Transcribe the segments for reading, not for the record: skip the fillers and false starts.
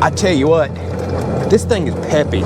I tell you what, this thing is peppy.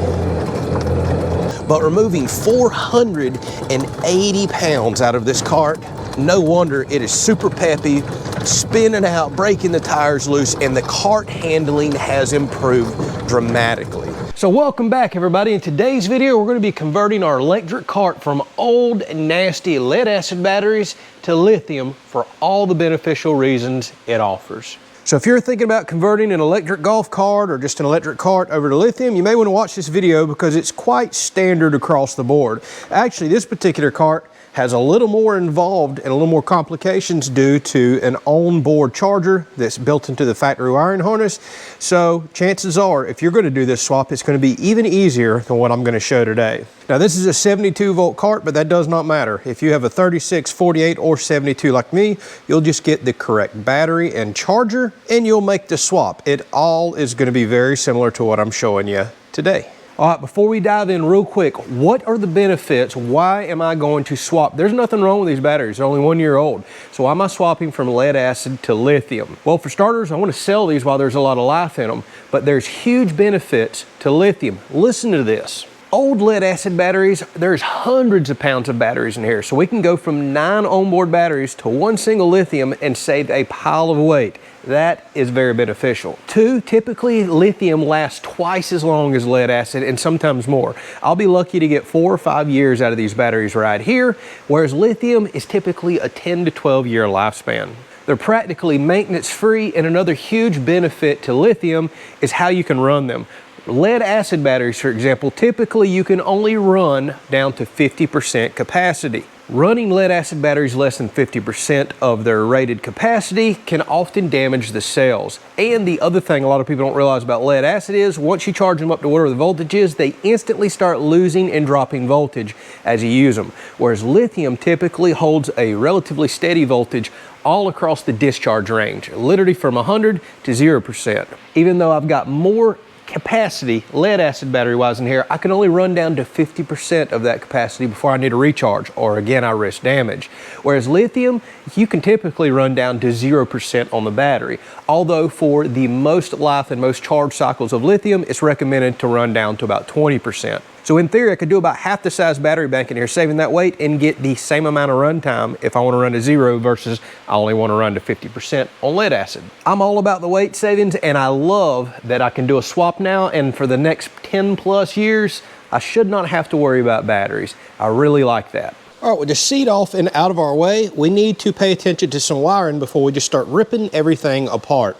But removing 480 pounds out of this cart, no wonder it is super peppy, spinning out, breaking the tires loose, and the cart handling has improved dramatically. So welcome back, everybody. In today's video, we're going to be converting our electric cart from old nasty lead acid batteries to lithium for all the beneficial reasons it offers. So if you're thinking about converting an electric golf cart or just an electric cart over to lithium, you may want to watch this video because it's quite standard across the board. Actually, this particular cart has a little more involved and a little more complications due to an onboard charger that's built into the factory wiring harness. So chances are, if you're going to do this swap, it's going to be even easier than what I'm going to show today. Now this is a 72 volt cart, but that does not matter. If you have a 36, 48, or 72 like me, you'll just get the correct battery and charger and you'll make the swap. It all is going to be very similar to what I'm showing you today. All right, before we dive in real quick, what are the benefits? Why am I going to swap? There's nothing wrong with these batteries. They're only 1 year old. So why am I swapping from lead acid to lithium? Well, for starters, I want to sell these while there's a lot of life in them, but there's huge benefits to lithium. Listen to this. Old lead acid batteries, there's hundreds of pounds of batteries in here. So we can go from 9 onboard batteries to 1 single lithium and save a pile of weight. That is very beneficial. 2, typically lithium lasts twice as long as lead acid and sometimes more. I'll be lucky to get 4 or 5 years out of these batteries right here, whereas lithium is typically a 10 to 12 year lifespan. They're practically maintenance free, and another huge benefit to lithium is how you can run them. Lead acid batteries, for example, typically you can only run down to 50% capacity. Running lead acid batteries less than 50% of their rated capacity can often damage the cells. And the other thing a lot of people don't realize about lead acid is once you charge them up to whatever the voltage is, they instantly start losing and dropping voltage as you use them. Whereas lithium typically holds a relatively steady voltage all across the discharge range, literally from 100 to 0%. Even though I've got more capacity lead acid battery wise in here, I can only run down to 50% of that capacity before I need a recharge, or again I risk damage. Whereas lithium, you can typically run down to 0% on the battery, although for the most life and most charge cycles of lithium, it's recommended to run down to about 20%. So in theory, I could do about half the size battery bank in here, saving that weight, and get the same amount of run time if I want to run to 0 versus I only want to run to 50% on lead acid. I'm all about the weight savings, and I love that I can do a swap now, and for the next 10 plus years, I should not have to worry about batteries. I really like that. All right, with the seat off and out of our way, we need to pay attention to some wiring before we just start ripping everything apart.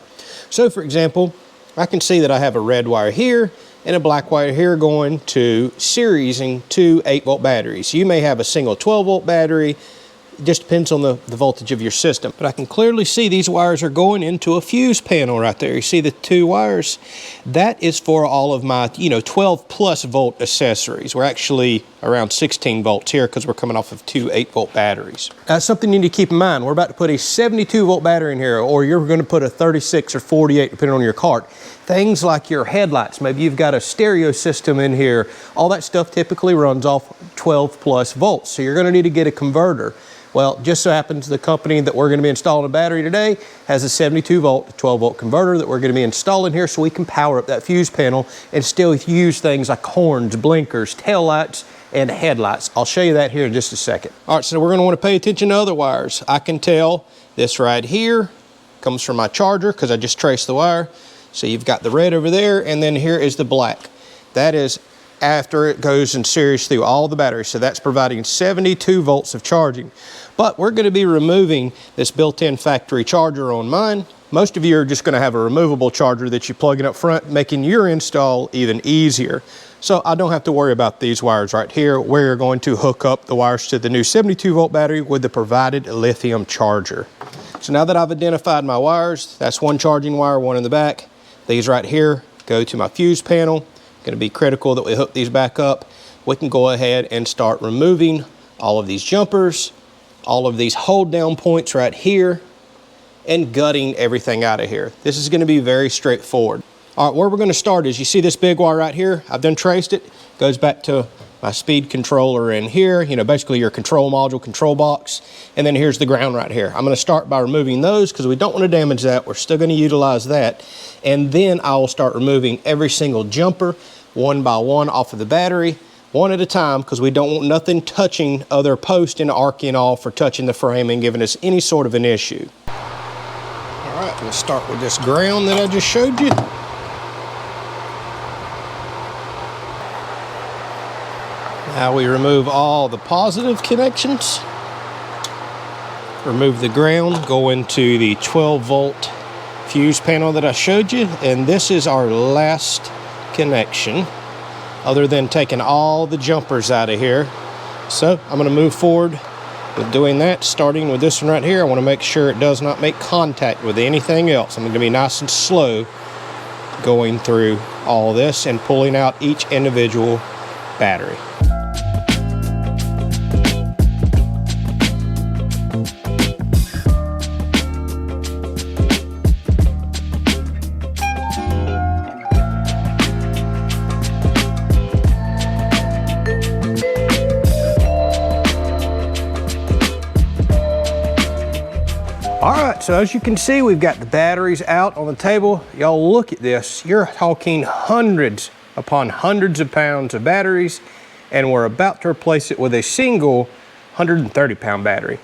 So for example, I can see that I have a red wire here and a black wire here going to seriesing 2 8-volt batteries. You may have a single 12-volt battery. It just depends on the voltage of your system. But I can clearly see these wires are going into a fuse panel right there. You see the 2 wires? That is for all of my 12 plus volt accessories. We're actually around 16 volts here because we're coming off of 2 8-volt batteries. That's something you need to keep in mind. We're about to put a 72-volt battery in here, or you're going to put a 36 or 48 depending on your cart. Things like your headlights, maybe you've got a stereo system in here, all that stuff typically runs off 12 plus volts. So you're going to need to get a converter. Well, just so happens the company that we're going to be installing a battery today has a 72 volt to 12 volt converter that we're going to be installing here so we can power up that fuse panel and still use things like horns, blinkers, tail lights, and headlights. I'll show you that here in just a second. All right, so we're going to want to pay attention to other wires. I can tell this right here comes from my charger because I just traced the wire. So you've got the red over there, and then here is the black. That is after it goes in series through all the batteries. So that's providing 72 volts of charging. But we're going to be removing this built-in factory charger on mine. Most of you are just going to have a removable charger that you plug in up front, making your install even easier. So I don't have to worry about these wires right here. We're going to hook up the wires to the new 72 volt battery with the provided lithium charger. So now that I've identified my wires, that's one charging wire, one in the back. These right here go to my fuse panel. Going to be critical that we hook these back up. We can go ahead and start removing all of these jumpers, all of these hold down points right here, and gutting everything out of here. This is going to be very straightforward. All right, where we're gonna start is, you see this big wire right here? I've done traced it. Goes back to my speed controller in here, you know, basically your control module, control box. And then here's the ground right here. I'm gonna start by removing those because we don't wanna damage that. We're still gonna utilize that. And then I will start removing every single jumper one by one off of the battery, one at a time, because we don't want nothing touching other post and arcing off or touching the frame and giving us any sort of an issue. All right, we'll start with this ground that I just showed you. Now we remove all the positive connections. Remove the ground, go into the 12-volt fuse panel that I showed you, and this is our last connection, other than taking all the jumpers out of here. So I'm going to move forward with doing that, starting with this one right here. I want to make sure it does not make contact with anything else. I'm going to be nice and slow going through all this and pulling out each individual battery. All right, so as you can see, we've got the batteries out on the table. Y'all look at this. You're talking hundreds upon hundreds of pounds of batteries, and we're about to replace it with a single 130-pound battery.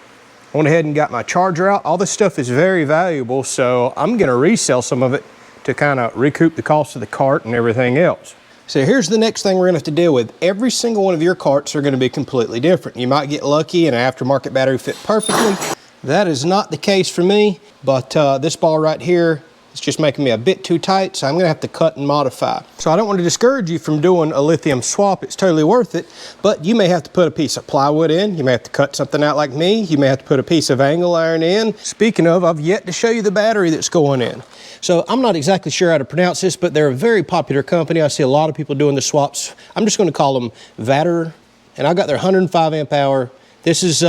I went ahead and got my charger out. All this stuff is very valuable, so I'm gonna resell some of it to kind of recoup the cost of the cart and everything else. So here's the next thing we're gonna have to deal with. Every single one of your carts are gonna be completely different. You might get lucky and an aftermarket battery fit perfectly. That is not the case for me, but this ball right here is just making me a bit too tight, so I'm gonna have to cut and modify. So I don't want to discourage you from doing a lithium swap. It's totally worth it, but you may have to put a piece of plywood in. You may have to cut something out like me. You may have to put a piece of angle iron in. Speaking of, I've yet to show you the battery that's going in. So I'm not exactly sure how to pronounce this, but they're a very popular company. I see a lot of people doing the swaps. I'm just gonna call them Vatrer, and I got their 105 amp hour. This is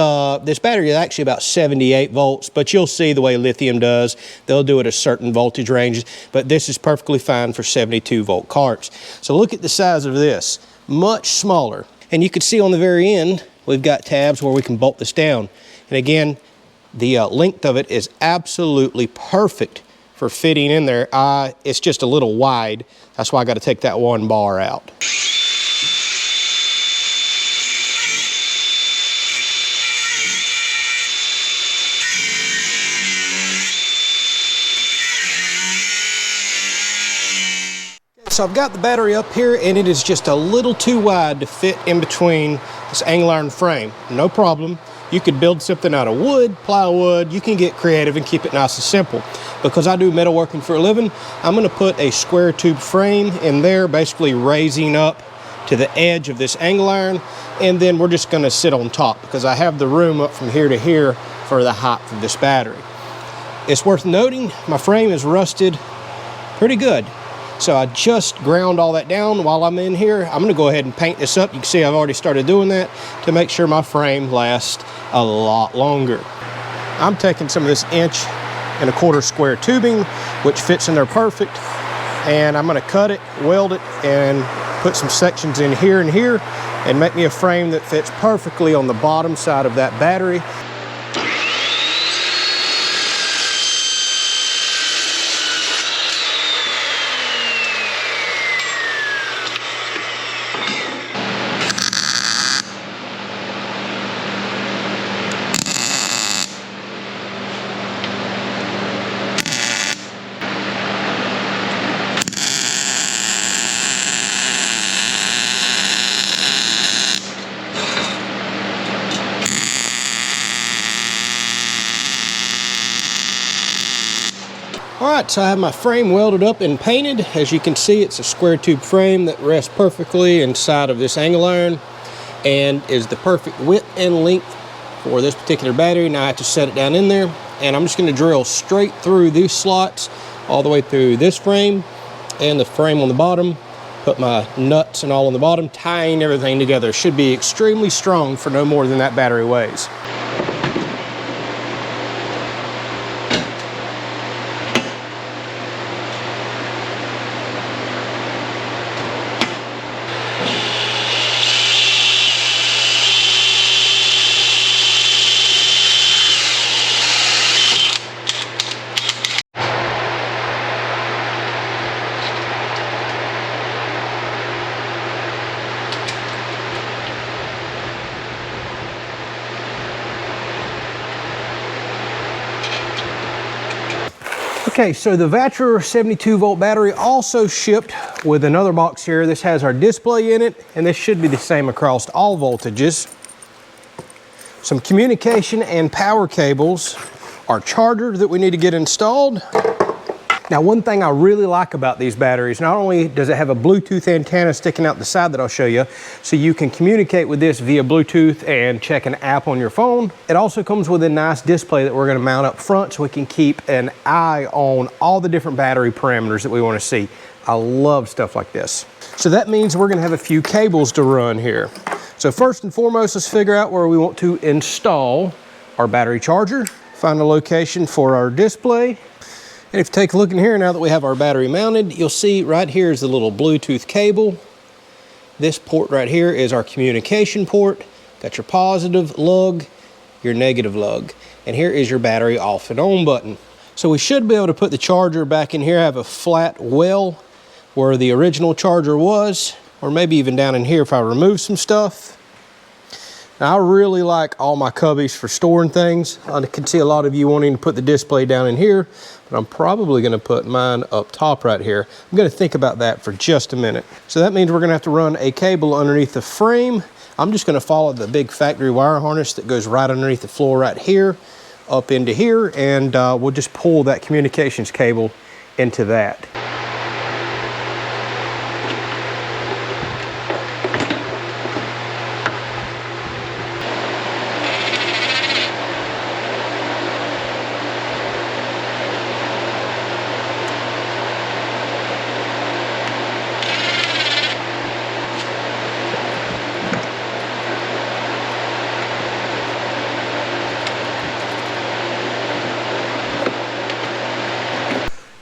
this battery is actually about 78 volts, but you'll see the way lithium does. They'll do it at certain voltage ranges, but this is perfectly fine for 72 volt carts. So look at the size of this, much smaller. And you can see on the very end, we've got tabs where we can bolt this down. And again, the length of it is absolutely perfect for fitting in there. It's just a little wide. That's why I got to take that one bar out. So I've got the battery up here, and it is just a little too wide to fit in between this angle iron frame. No problem. You could build something out of wood, plywood. You can get creative and keep it nice and simple. Because I do metalworking for a living, I'm going to put a square tube frame in there, basically raising up to the edge of this angle iron, and then we're just going to sit on top because I have the room up from here to here for the height of this battery. It's worth noting my frame is rusted pretty good. So I just ground all that down while I'm in here. I'm gonna go ahead and paint this up. You can see I've already started doing that to make sure my frame lasts a lot longer. I'm taking some of this 1.25" square tubing, which fits in there perfect. And I'm gonna cut it, weld it, and put some sections in here and here, and make me a frame that fits perfectly on the bottom side of that battery. Alright, so I have my frame welded up and painted. As you can see, it's a square tube frame that rests perfectly inside of this angle iron and is the perfect width and length for this particular battery. Now I have to set it down in there, and I'm just going to drill straight through these slots all the way through this frame and the frame on the bottom. Put my nuts and all on the bottom, tying everything together. It should be extremely strong for no more than that battery weighs. Okay, so the Vatrer 72 volt battery also shipped with another box here. This has our display in it, and this should be the same across all voltages. Some communication and power cables, our charger that we need to get installed. Now, one thing I really like about these batteries, not only does it have a Bluetooth antenna sticking out the side that I'll show you, so you can communicate with this via Bluetooth and check an app on your phone. It also comes with a nice display that we're gonna mount up front so we can keep an eye on all the different battery parameters that we wanna see. I love stuff like this. So that means we're gonna have a few cables to run here. So first and foremost, let's figure out where we want to install our battery charger, find a location for our display. And if you take a look in here, now that we have our battery mounted, you'll see right here is the little Bluetooth cable. This port right here is our communication port. Got your positive lug, your negative lug. And here is your battery off and on button. So we should be able to put the charger back in here. I have a flat well where the original charger was, or maybe even down in here if I remove some stuff. Now, I really like all my cubbies for storing things. I can see a lot of you wanting to put the display down in here, but I'm probably gonna put mine up top right here. I'm gonna think about that for just a minute. So that means we're gonna have to run a cable underneath the frame. I'm just gonna follow the big factory wire harness that goes right underneath the floor right here, up into here, and we'll just pull that communications cable into that.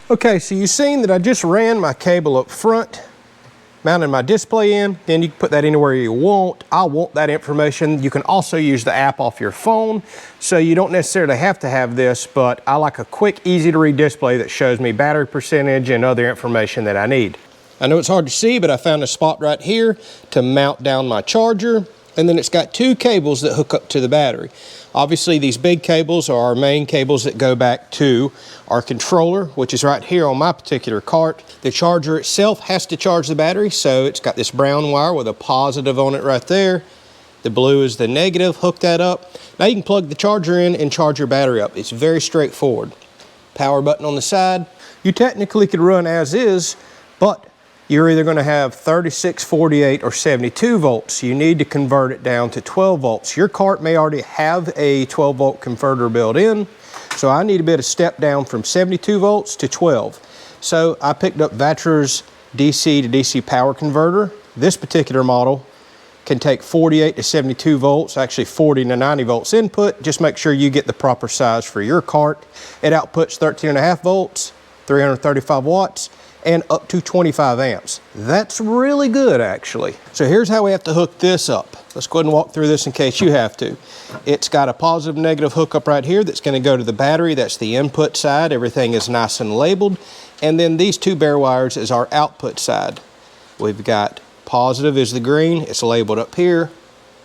Okay, so you've seen that I just ran my cable up front, mounted my display in, then you can put that anywhere you want. I want that information. You can also use the app off your phone, so you don't necessarily have to have this, but I like a quick, easy to read display that shows me battery percentage and other information that I need. I know it's hard to see, but I found a spot right here to mount down my charger, and then it's got two cables that hook up to the battery. Obviously, these big cables are our main cables that go back to our controller, which is right here on my particular cart. The charger itself has to charge the battery, so it's got this brown wire with a positive on it right there. The blue is the negative. Hook that up. Now you can plug the charger in and charge your battery up. It's very straightforward. Power button on the side. You technically could run as is, but you're either going to have 36, 48, or 72 volts. You need to convert it down to 12 volts. Your cart may already have a 12 volt converter built in, so I need a bit of step down from 72 volts to 12. So I picked up Vatrer's DC to DC power converter. This particular model can take 48 to 72 volts, actually 40 to 90 volts input. Just make sure you get the proper size for your cart. It outputs 13.5 volts, 335 watts, and up to 25 amps. That's really good, actually. So here's how we have to hook this up. Let's go ahead and walk through this in case you have to. It's got a positive negative hookup right here that's gonna go to the battery. That's the input side. Everything is nice and labeled. And then these two bare wires is our output side. We've got positive is the green. It's labeled up here.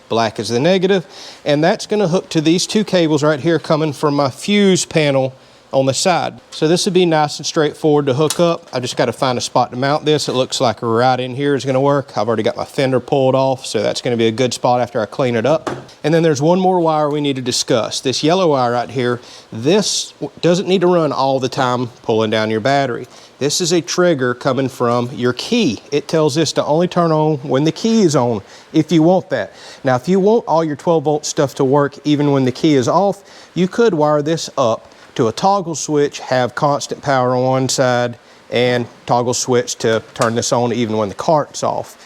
Black is the negative. And that's gonna hook to these two cables right here coming from my fuse panel on the side. So this would be nice and straightforward to hook up. I just got to find a spot to mount this. It looks like right in here is going to work. I've already got my fender pulled off, so that's going to be a good spot after I clean it up. And then there's one more wire we need to discuss. This yellow wire right here, this doesn't need to run all the time pulling down your battery. This is a trigger coming from your key. It tells this to only turn on when the key is on, if you want that. Now, if you want all your 12 volt stuff to work even when the key is off, you could wire this up to a toggle switch, have constant power on one side, and toggle switch to turn this on even when the cart's off.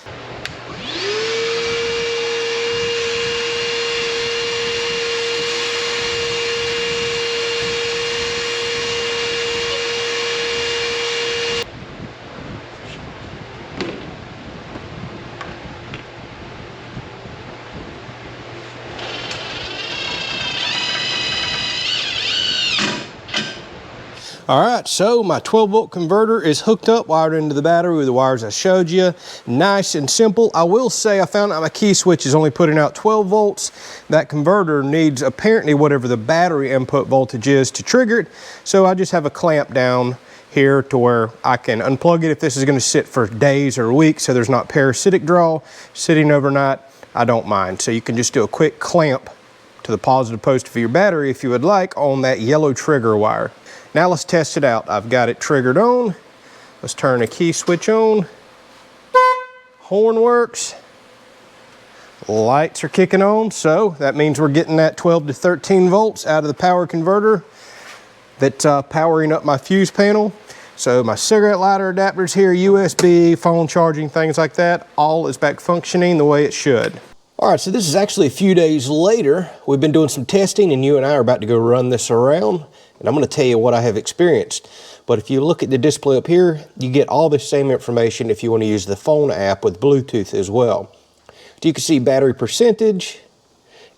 All right, so my 12-volt converter is hooked up, wired into the battery with the wires I showed you. Nice and simple. I will say I found out my key switch is only putting out 12 volts. That converter needs apparently whatever the battery input voltage is to trigger it. So I just have a clamp down here to where I can unplug it if this is going to sit for days or weeks, so there's not parasitic draw. Sitting overnight, I don't mind. So you can just do a quick clamp to the positive positive for your battery if you would like on that yellow trigger wire. Now let's test it out. I've got it triggered on. Let's turn the key switch on. Horn works. Lights are kicking on, so that means we're getting that 12 to 13 volts out of the power converter that's powering up my fuse panel. So my cigarette lighter adapters here, USB, phone charging, things like that, all is back functioning the way it should. All right, so this is actually a few days later. We've been doing some testing and you and I are about to go run this around, and I'm gonna tell you what I have experienced. But if you look at the display up here, you get all the same information if you wanna use the phone app with Bluetooth as well. So you can see battery percentage,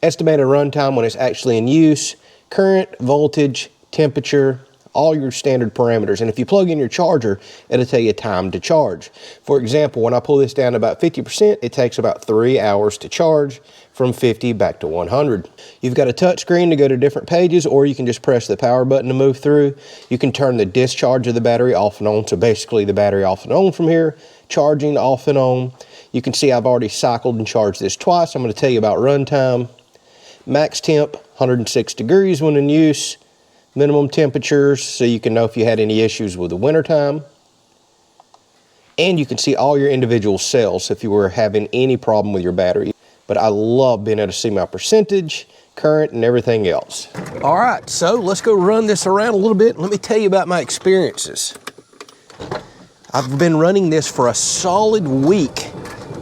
estimated runtime when it's actually in use, current, voltage, temperature, all your standard parameters. And if you plug in your charger, it'll tell you time to charge. For example, when I pull this down to about 50%, it takes about 3 hours to charge from 50 back to 100. You've got a touch screen to go to different pages, or you can just press the power button to move through. You can turn the discharge of the battery off and on, so basically the battery off and on from here, charging off and on. You can see I've already cycled and charged this twice. I'm going to tell you about runtime. Max temp, 106 degrees when in use. Minimum temperatures, so you can know if you had any issues with the winter time. And you can see all your individual cells if you were having any problem with your battery. But I love being able to see my percentage, current, and everything else. All right, so let's go run this around a little bit. Let me tell you about my experiences. I've been running this for a solid week.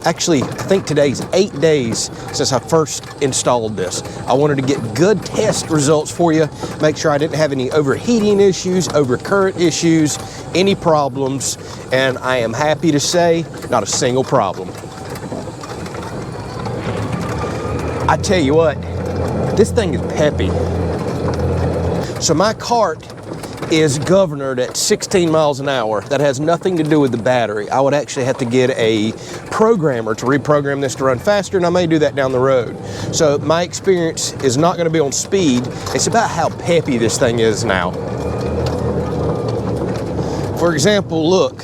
Actually, I think today's 8 days since I first installed this. I wanted to get good test results for you, make sure I didn't have any overheating issues, overcurrent issues, any problems, and I am happy to say, not a single problem. I tell you what, this thing is peppy. So my cart is governed at 16 miles an hour. That has nothing to do with the battery. I would actually have to get a programmer to reprogram this to run faster, and I may do that down the road. So my experience is not going to be on speed. It's about how peppy this thing is now. For example, look,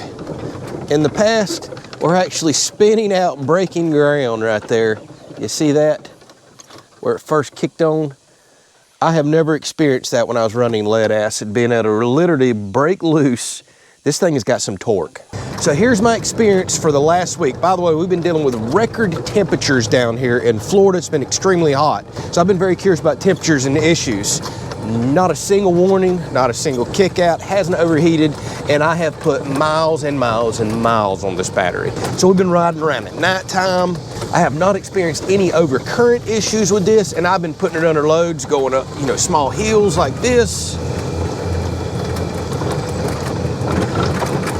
in the past, we're actually spinning out and breaking ground right there. You see that? Where it first kicked on? I have never experienced that when I was running lead acid, being able to literally break loose. This thing has got some torque. So here's my experience for the last week. By the way, we've been dealing with record temperatures down here in Florida. It's been extremely hot. So I've been very curious about temperatures and issues. Not a single warning, not a single kick out, hasn't overheated, and I have put miles and miles and miles on this battery. So we've been riding around at nighttime. I have not experienced any overcurrent issues with this, and I've been putting it under loads, going up, small hills like this.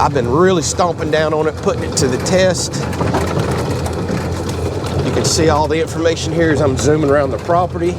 I've been really stomping down on it, putting it to the test. You can see all the information here as I'm zooming around the property.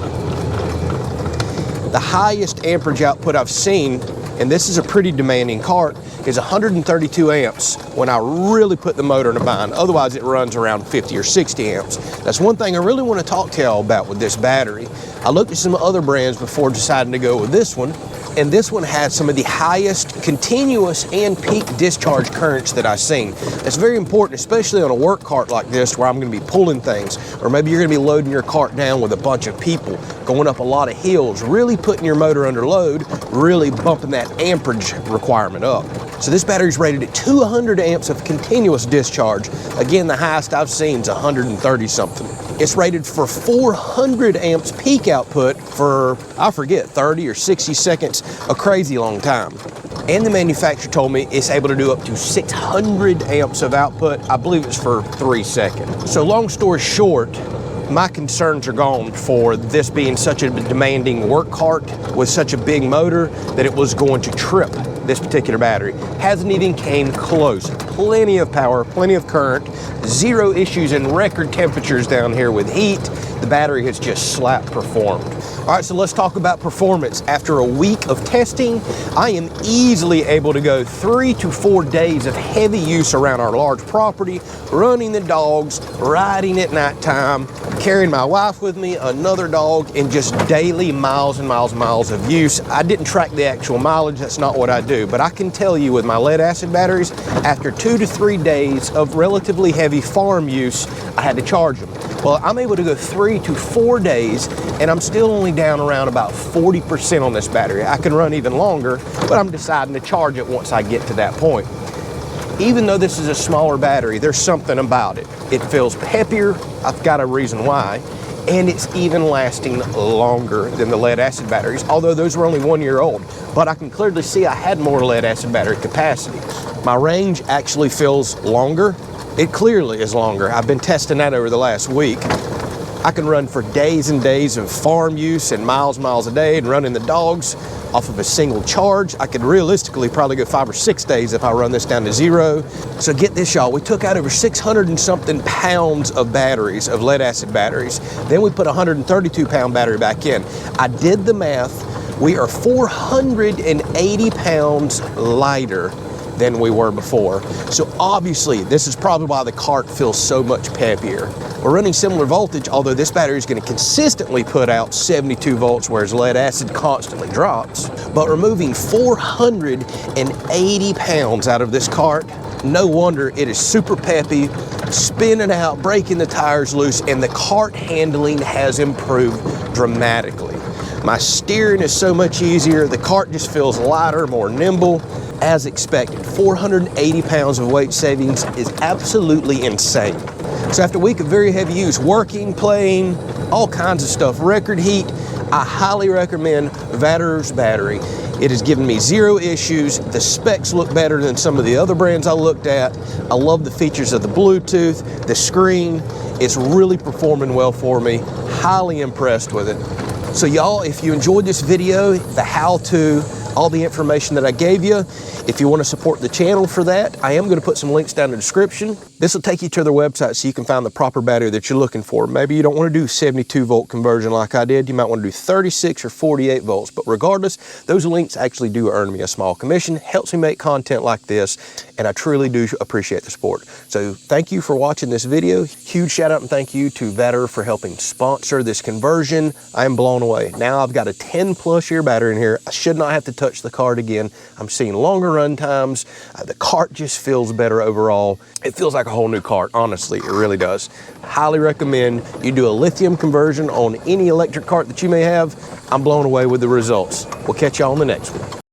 The highest amperage output I've seen, and this is a pretty demanding cart, is 132 amps when I really put the motor in a bind. Otherwise, it runs around 50 or 60 amps. That's one thing I really want to talk to y'all about with this battery. I looked at some other brands before deciding to go with this one, and this one has some of the highest continuous and peak discharge currents that I've seen. That's very important, especially on a work cart like this where I'm going to be pulling things, or maybe you're going to be loading your cart down with a bunch of people, going up a lot of hills, really putting your motor under load, really bumping that amperage requirement up. So this battery is rated at 200 amps of continuous discharge. Again, the highest I've seen is 130 something. It's rated for 400 amps peak output for, I forget, 30 or 60 seconds, a crazy long time. And the manufacturer told me it's able to do up to 600 amps of output. I believe it's for 3 seconds. So long story short, my concerns are gone for this being such a demanding work cart with such a big motor that it was going to trip. this particular battery. Hasn't even came close. Plenty of power, plenty of current, zero issues in record temperatures down here with heat. The battery has just slap performed. All right, so let's talk about performance. After a week of testing, I am easily able to go 3 to 4 days of heavy use around our large property, running the dogs, riding at nighttime, carrying my wife with me, another dog, and just daily miles and miles and miles of use. I didn't track the actual mileage, that's not what I do, but I can tell you with my lead acid batteries, after 2 to 3 days of relatively heavy farm use, I had to charge them. Well, I'm able to go 3 to 4 days, and I'm still only down around about 40% on this battery. I can run even longer, but I'm deciding to charge it once I get to that point. Even though this is a smaller battery, there's something about it. It feels peppier, I've got a reason why, and it's even lasting longer than the lead acid batteries, although those were only 1 year old. But I can clearly see I had more lead acid battery capacity. My range actually feels longer. It clearly is longer. I've been testing that over the last week. I can run for days and days of farm use and miles a day and running the dogs off of a single charge. I could realistically probably go 5 or 6 days if I run this down to zero. So get this, y'all, we took out over 600 and something pounds of batteries, of lead acid batteries. Then we put a 132 pound battery back in. I did the math. We are 480 pounds lighter than we were before. So obviously, this is probably why the cart feels so much peppier. We're running similar voltage, although this battery is going to consistently put out 72 volts, whereas lead acid constantly drops. But removing 480 pounds out of this cart, no wonder it is super peppy, spinning out, breaking the tires loose, and the cart handling has improved dramatically. My steering is so much easier, the cart just feels lighter, more nimble. As expected, 480 pounds of weight savings is absolutely insane. So after a week of very heavy use, working, playing, all kinds of stuff, record heat, I highly recommend Vatrer's battery. It has given me zero issues. The specs look better than some of the other brands I looked at. I love the features of the Bluetooth, the screen. It's really performing well for me. Highly impressed with it. So y'all, if you enjoyed this video, the how-to, all the information that I gave you, if you want to support the channel for that, I am going to put some links down in the description. This will take you to their website so you can find the proper battery that you're looking for. Maybe you don't want to do 72 volt conversion like I did. You might want to do 36 or 48 volts. But regardless, those links actually do earn me a small commission, helps me make content like this, and I truly do appreciate the support. So thank you for watching this video. Huge shout out and thank you to Vatrer for helping sponsor this conversion. I am blown away. Now I've got a 10+ year battery in here. I should not have to touch the cart again. I'm seeing longer run times. The cart just feels better overall. It feels like a whole new cart, honestly, it really does. Highly recommend you do a lithium conversion on any electric cart that you may have. I'm blown away with the results. We'll catch y'all on the next one.